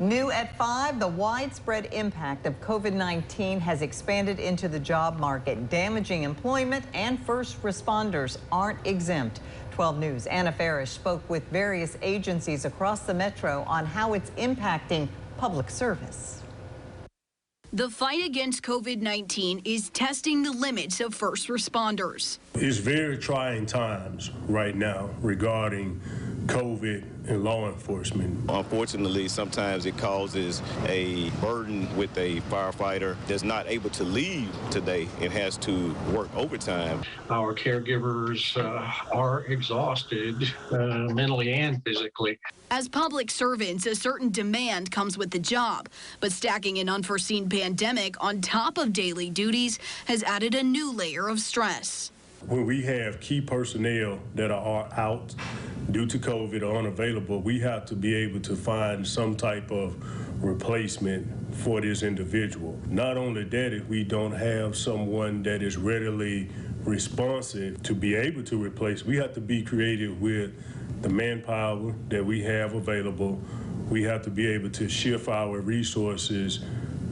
New at 5, the widespread impact of COVID-19 has expanded into the job market, damaging employment, and first responders aren't exempt. 12 News' Anna Farish spoke with various agencies across the metro on how it's impacting public service. The fight against COVID-19 is testing the limits of first responders. It's very trying times right now regarding COVID and law enforcement. Unfortunately, sometimes it causes a burden with a firefighter that's not able to leave today and has to work overtime. Our caregivers are exhausted mentally and physically. As public servants, a certain demand comes with the job, but stacking an unforeseen pandemic on top of daily duties has added a new layer of stress. When we have key personnel that are out due to COVID or unavailable, we have to be able to find some type of replacement for this individual. Not only that, if we don't have someone that is readily responsive to be able to replace, we have to be creative with the manpower that we have available. We have to be able to shift our resources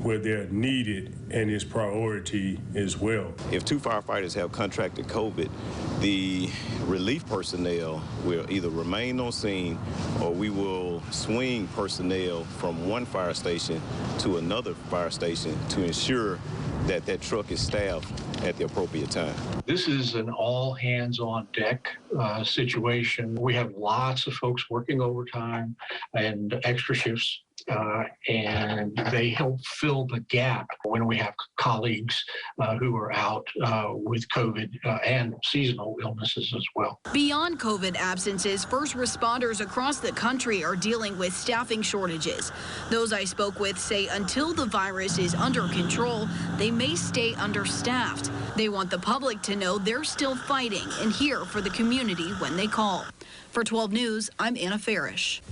where they're needed and is priority as well. If 2 firefighters have contracted COVID, the relief personnel will either remain on scene or we will swing personnel from one fire station to another fire station to ensure that that truck is staffed at the appropriate time. This is an all hands on deck situation. We have lots of folks working overtime and extra shifts. And they help fill the gap when we have colleagues who are out with COVID and seasonal illnesses as well. Beyond COVID absences, first responders across the country are dealing with staffing shortages. Those I spoke with say until the virus is under control, they may stay understaffed. They want the public to know they're still fighting and here for the community when they call. For 12 News, I'm Anna Farish.